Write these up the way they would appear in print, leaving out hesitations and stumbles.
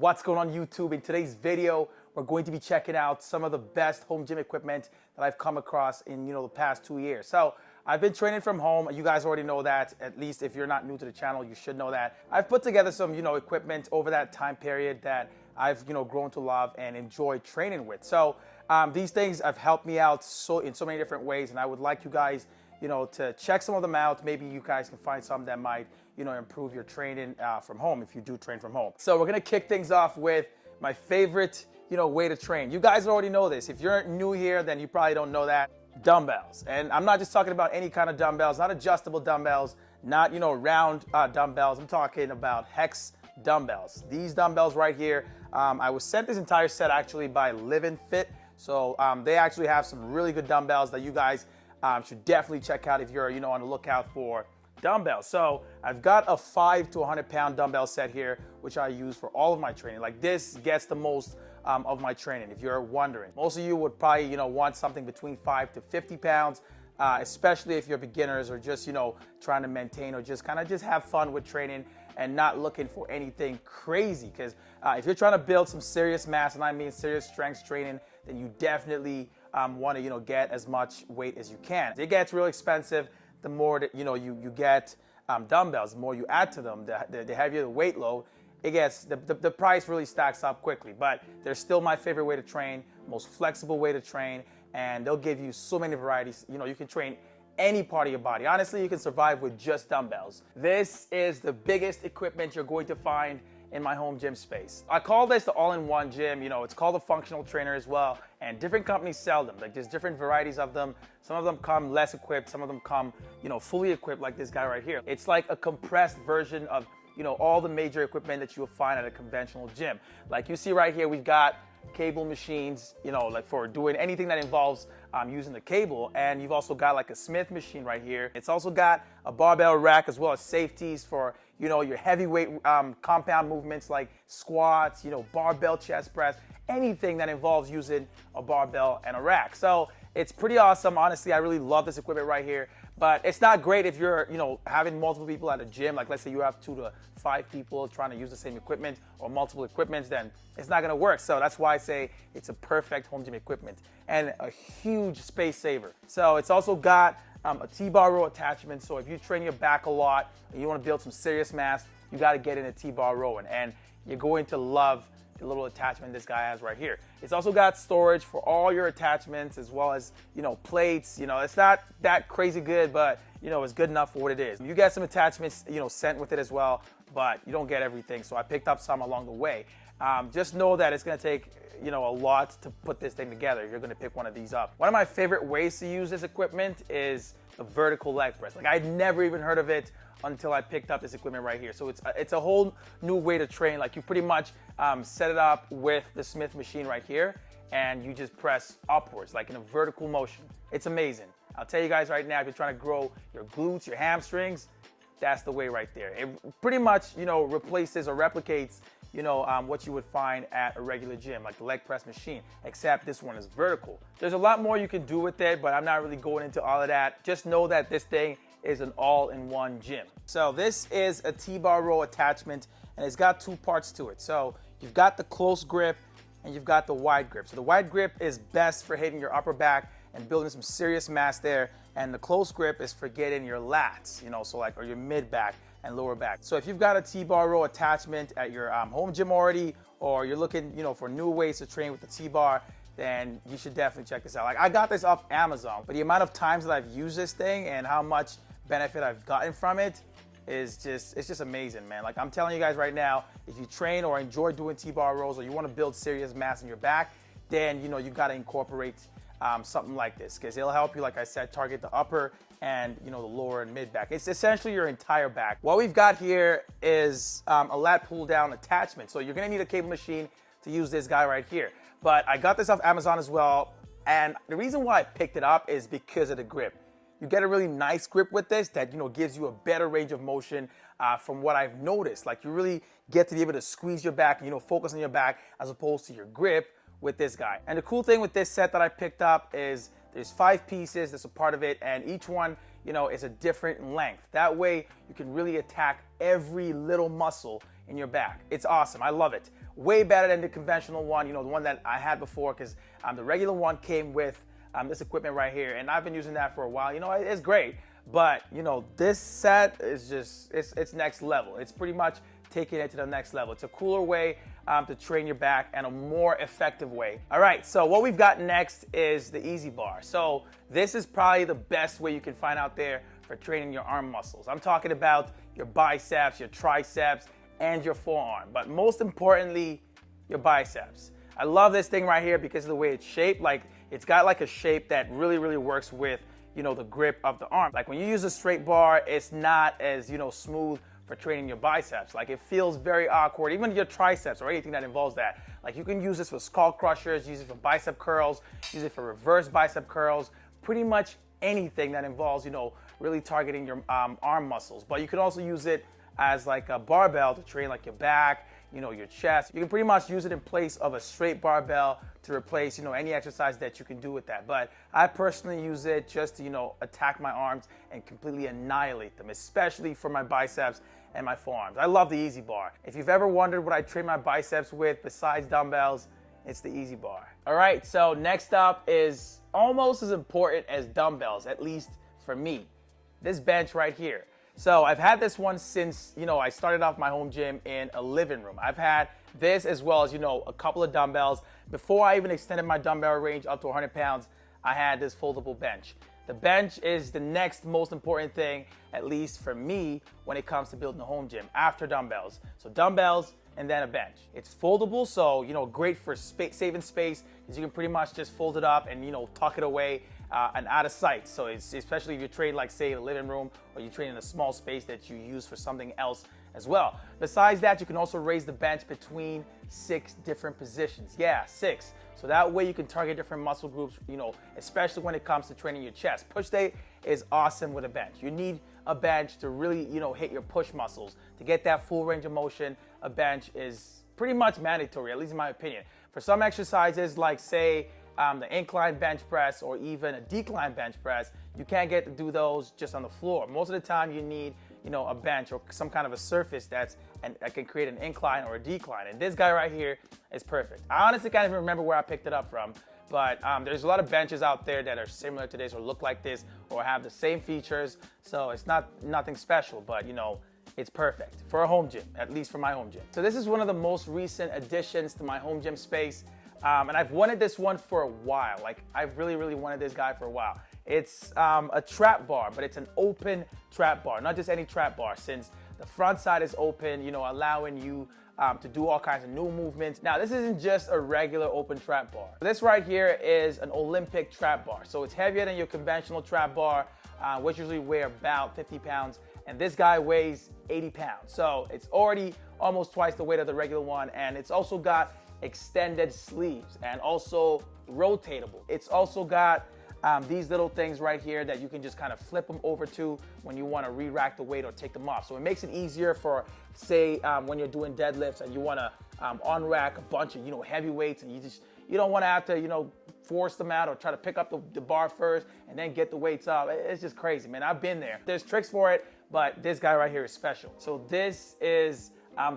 What's going on YouTube? In today's video, we're going to be checking out some of the best home gym equipment that I've come across in the past 2 years. So I've been training from home. You guys already know that. At least if you're not new to the channel, you should know that. I've put together some equipment over that time period that I've grown to love and enjoy training with. So these things have helped me out in so many different ways, and I would like you guys to check some of them out. Maybe you guys can find some that might improve your training from home if you do train from home. So we're gonna kick things off with my favorite way to train. You guys already know this. If you're new here, then you probably don't know that. Dumbbells. And I'm not just talking about any kind of dumbbells, not adjustable dumbbells, not round dumbbells. I'm talking about Hex Dumbbells. These dumbbells right here, I was sent this entire set actually by Live and Fit. So they actually have some really good dumbbells that you guys should definitely check out if you're on the lookout for dumbbells. So I've got a 5 to 100 pound dumbbell set here, which I use for all of my training. Like, this gets the most of my training, if you're wondering. Most of you would probably want something between 5 to 50 pounds, especially if you're beginners or just trying to maintain or just have fun with training and not looking for anything crazy. Because if you're trying to build some serious mass, and I mean serious strength training, then you definitely want to get as much weight as you can. It gets real expensive the more that you get dumbbells. The more you add to them, the heavier the weight load it gets, the price really stacks up quickly. But they're still my favorite way to train, most flexible way to train, and they'll give you so many varieties. You can train any part of your body. Honestly, you can survive with just dumbbells. This is the biggest equipment you're going to find in my home gym space. I call this the all-in-one gym. It's called a functional trainer as well, and different companies sell them. Like, there's different varieties of them. Some of them come less equipped, some of them come fully equipped, like this guy right here. It's like a compressed version of all the major equipment that you will find at a conventional gym. Like you see right here, we've got cable machines, like for doing anything that involves using the cable. And you've also got like a Smith machine right here. It's also got a barbell rack as well as safeties for your heavyweight compound movements like squats, barbell chest press, anything that involves using a barbell and a rack. So it's pretty awesome. Honestly, I really love this equipment right here. But it's not great if you're, having multiple people at a gym. Like, let's say you have 2 to 5 people trying to use the same equipment or multiple equipments, then it's not gonna work. So that's why I say it's a perfect home gym equipment and a huge space saver. So it's also got a T-bar row attachment. So if you train your back a lot and you wanna build some serious mass, you gotta get in a T-bar rowing, and you're going to love the little attachment this guy has right here. It's also got storage for all your attachments as well as plates. It's not that crazy good, but it's good enough for what it is. You get some attachments sent with it as well, but you don't get everything, so I picked up some along the way. Just know that it's gonna take a lot to put this thing together. You're gonna pick one of these up. One of my favorite ways to use this equipment is the vertical leg press. Like, I'd never even heard of it until I picked up this equipment right here. So it's a whole new way to train. Like, you pretty much set it up with the Smith machine right here, and you just press upwards, like in a vertical motion. It's amazing. I'll tell you guys right now, if you're trying to grow your glutes, your hamstrings, that's the way right there. It pretty much replaces or replicates what you would find at a regular gym, like the leg press machine, except this one is vertical. There's a lot more you can do with it, but I'm not really going into all of that. Just know that this thing is an all-in-one gym. So this is a T-bar row attachment, and it's got 2 parts to it. So you've got the close grip and you've got the wide grip. So the wide grip is best for hitting your upper back and building some serious mass there, and the close grip is for getting your lats, or your mid back and lower back. So if you've got a T-bar row attachment at your home gym already, or you're looking for new ways to train with the T-bar, then you should definitely check this out. Like, I got this off Amazon, but the amount of times that I've used this thing and how much benefit I've gotten from it is just amazing, man. Like, I'm telling you guys right now, if you train or enjoy doing T-bar rows, or you want to build serious mass in your back, then you got to incorporate something like this, because it'll help you, like I said, target the upper and the lower and mid back. It's essentially your entire back. What we've got here is a lat pull down attachment. So you're gonna need a cable machine to use this guy right here. But I got this off Amazon as well, and the reason why I picked it up is because of the grip. You get a really nice grip with this that gives you a better range of motion from what I've noticed. Like, you really get to be able to squeeze your back and focus on your back as opposed to your grip with this guy. And the cool thing with this set that I picked up is there's 5 pieces that's a part of it, and each one is a different length. That way you can really attack every little muscle in your back. It's awesome. I love it. Way better than the conventional one, the one that I had before, because the regular one came with this equipment right here, and I've been using that for a while. It's great, but this set is just, it's next level. It's pretty much taking it to the next level. It's a cooler way to train your back and a more effective way. All right, so what we've got next is the Easy Bar. So this is probably the best way you can find out there for training your arm muscles. I'm talking about your biceps, your triceps, and your forearm, but most importantly, your biceps. I love this thing right here because of the way it's shaped. Like, it's got like a shape that really, really works with, the grip of the arm. Like when you use a straight bar, it's not as, smooth for training your biceps. Like, it feels very awkward, even your triceps or anything that involves that. Like, you can use this for skull crushers, use it for bicep curls, use it for reverse bicep curls, pretty much anything that involves, really targeting your arm muscles. But you can also use it as like a barbell to train like your back, your chest. You can pretty much use it in place of a straight barbell to replace, any exercise that you can do with that. But I personally use it just to, attack my arms and completely annihilate them, especially for my biceps and my forearms. I love the Easy Bar. If you've ever wondered what I train my biceps with besides dumbbells, it's the Easy Bar. All right, so next up is almost as important as dumbbells, at least for me. This bench right here. So I've had this one since, I started off my home gym in a living room. I've had this as well as, a couple of dumbbells. Before I even extended my dumbbell range up to 100 pounds, I had this foldable bench. The bench is the next most important thing, at least for me, when it comes to building a home gym after dumbbells. So dumbbells and then a bench. It's foldable, so, great for saving space, because you can pretty much just fold it up and, tuck it away and out of sight. So it's especially if you train, like, say, in a living room, or you train in a small space that you use for something else as well. Besides that, you can also raise the bench between 6 different positions. Yeah, 6. So that way you can target different muscle groups, especially when it comes to training your chest. Push day is awesome with a bench. You need a bench to really, hit your push muscles. To get that full range of motion, a bench is pretty much mandatory, at least in my opinion. For some exercises, like, say, the incline bench press or even a decline bench press, you can't get to do those just on the floor. Most of the time you need, a bench or some kind of a surface that can create an incline or a decline. And this guy right here is perfect. I honestly can't even remember where I picked it up from, but there's a lot of benches out there that are similar to this or look like this or have the same features. So it's nothing special, but it's perfect for a home gym, at least for my home gym. So this is one of the most recent additions to my home gym space. And I've wanted this one for a while. Like, I've really, really wanted this guy for a while. It's a trap bar, but it's an open trap bar, not just any trap bar, since the front side is open, allowing you to do all kinds of new movements. Now, this isn't just a regular open trap bar. This right here is an Olympic trap bar. So it's heavier than your conventional trap bar, which usually weigh about 50 pounds. And this guy weighs 80 pounds. So it's already almost twice the weight of the regular one. And it's also got extended sleeves and also rotatable. It's also got these little things right here that you can just kind of flip them over to when you want to re-rack the weight or take them off. So it makes it easier for, say, when you're doing deadlifts and you want to on-rack a bunch of, heavy weights, and you don't want to have to, force them out or try to pick up the bar first and then get the weights up. It's just crazy, man. I've been there. There's tricks for it, but this guy right here is special. So this is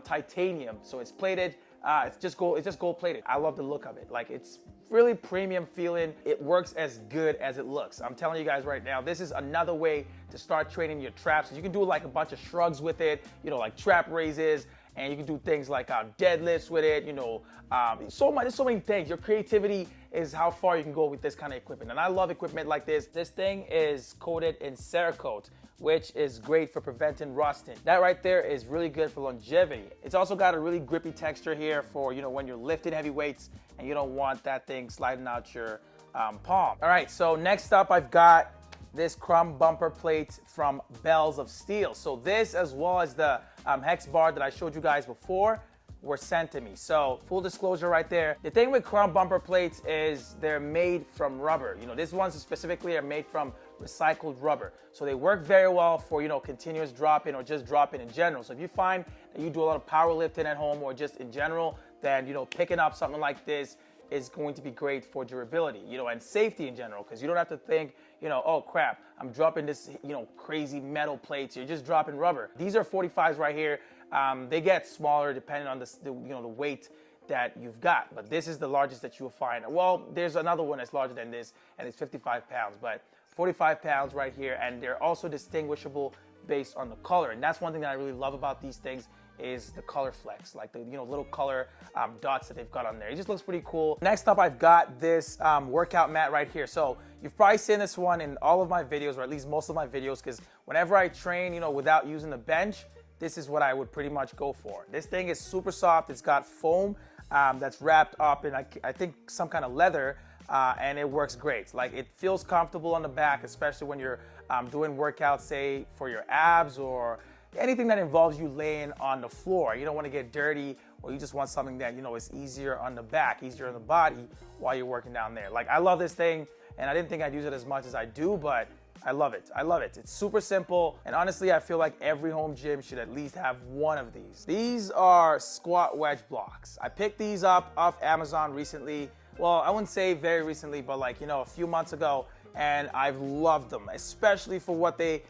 titanium. So it's plated. It's just gold plated. I love the look of it. Like, it's really premium feeling. It works as good as it looks. I'm telling you guys right now, this is another way to start training your traps. You can do like a bunch of shrugs with it, like trap raises, and you can do things like deadlifts with it, there's so many things. Your creativity is how far you can go with this kind of equipment. And I love equipment like this. This thing is coated in Cerakote, which is great for preventing rusting. That right there is really good for longevity. It's also got a really grippy texture here for, when you're lifting heavy weights and you don't want that thing sliding out your palm. All right, so next up I've got this Crumb bumper plate from Bells of Steel. So this, as well as the Hex bar that I showed you guys before, were sent to me. So full disclosure right there. The thing with Crumb bumper plates is they're made from rubber. These ones specifically are made from recycled rubber. So they work very well for, continuous drop-in or just drop-in in general. So if you find that you do a lot of powerlifting at home or just in general, then, picking up something like this is going to be great for durability, and safety in general, because you don't have to think, oh crap, I'm dropping this, crazy metal plates. You're just dropping rubber. These are 45s right here. They get smaller depending on the weight that you've got. But this is the largest that you'll find. Well, there's another one that's larger than this, and it's 55 pounds, but 45 pounds right here. And they're also distinguishable based on the color. And that's one thing that I really love about these things is the color flex, like the little color dots that they've got on there. It just looks pretty cool. Next up, I've got this workout mat right here. So you've probably seen this one in all of my videos, or at least most of my videos, because whenever I train, without using the bench, this is what I would pretty much go for. This thing is super soft. It's got foam that's wrapped up in, I think, some kind of leather, and it works great. Like, it feels comfortable on the back, especially when you're doing workouts, say, for your abs or anything that involves you laying on the floor. You don't want to get dirty, or you just want something that, is easier on the back, easier on the body while you're working down there. Like, I love this thing, and I didn't think I'd use it as much as I do, but I love it. I love it. It's super simple, and honestly, I feel like every home gym should at least have one of these. These are squat wedge blocks. I picked these up off Amazon recently. Well, I wouldn't say very recently, but like, a few months ago, and I've loved them, especially for what they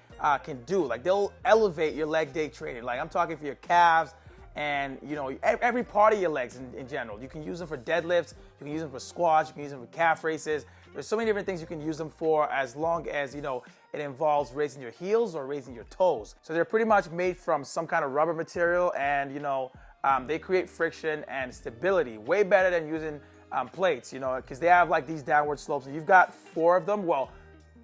can do. Like, they'll elevate your leg day training. Like, I'm talking for your calves and, every part of your legs in general. You can use them for deadlifts, you can use them for squats, you can use them for calf raises. There's so many different things you can use them for, as long as, it involves raising your heels or raising your toes. So they're pretty much made from some kind of rubber material, and, they create friction and stability way better than using plates, because they have like these downward slopes. And you've got 4 of them, well,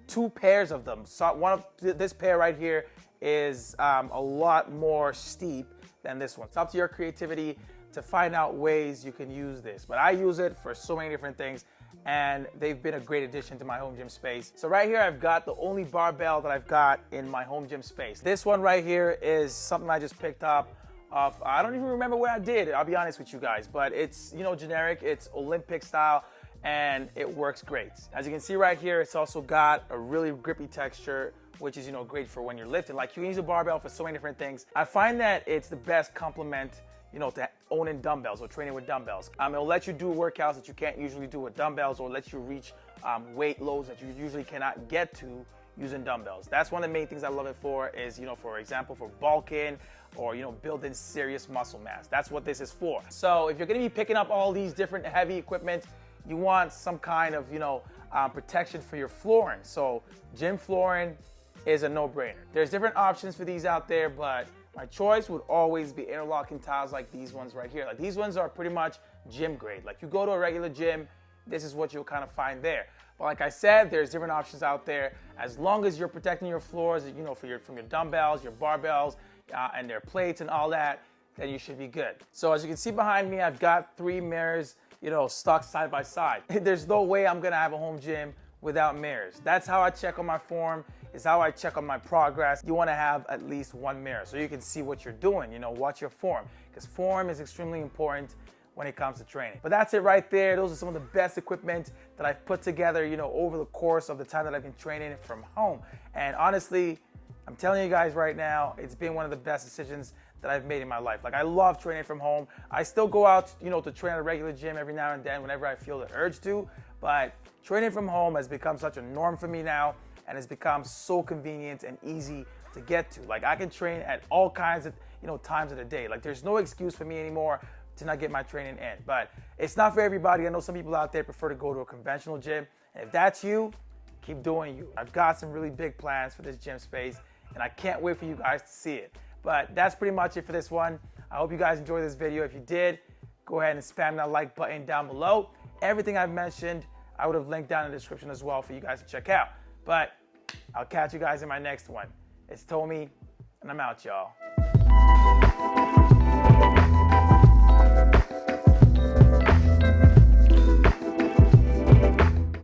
2 pairs of them. So one of this pair right here is a lot more steep than this one. It's up to your creativity to find out ways you can use this. But I use it for so many different things, and they've been a great addition to my home gym space. So right here, I've got the only barbell that I've got in my home gym space. This one right here is something I just picked up off, I don't even remember where I did, I'll be honest with you guys, but it's, generic, it's Olympic style, and it works great. As you can see right here, it's also got a really grippy texture, which is, great for when you're lifting. Like, you can use a barbell for so many different things. I find that it's the best complement, to owning dumbbells or training with dumbbells. It'll let you do workouts that you can't usually do with dumbbells, or let you reach weight loads that you usually cannot get to using dumbbells. That's one of the main things I love it for is, for example, for bulking or, building serious muscle mass. That's what this is for. So if you're gonna be picking up all these different heavy equipment, you want some kind of, protection for your flooring. So gym flooring is a no-brainer. There's different options for these out there, but my choice would always be interlocking tiles like these ones right here. Like, these ones are pretty much gym grade. Like, you go to a regular gym, this is what you'll kind of find there. But like I said, there's different options out there. As long as you're protecting your floors, from your dumbbells, your barbells, and their plates and all that, then you should be good. So as you can see behind me, I've got 3 mirrors, stuck side by side. There's no way I'm gonna have a home gym without mirrors. That's how I check on my form. It's how I check on my progress. You wanna have at least 1 mirror so you can see what you're doing, watch your form, because form is extremely important when it comes to training. But that's it right there. Those are some of the best equipment that I've put together, over the course of the time that I've been training from home. And honestly, I'm telling you guys right now, it's been one of the best decisions that I've made in my life. Like, I love training from home. I still go out, to train at a regular gym every now and then whenever I feel the urge to, but training from home has become such a norm for me now, and it's become so convenient and easy to get to. Like, I can train at all kinds of, times of the day. Like, there's no excuse for me anymore to not get my training in. But it's not for everybody. I know some people out there prefer to go to a conventional gym, and if that's you, keep doing you. I've got some really big plans for this gym space, and I can't wait for you guys to see it. But that's pretty much it for this one. I hope you guys enjoyed this video. If you did, go ahead and spam that like button down below. Everything I've mentioned, I would have linked down in the description as well for you guys to check out. But I'll catch you guys in my next one. It's Tommy, and I'm out, y'all.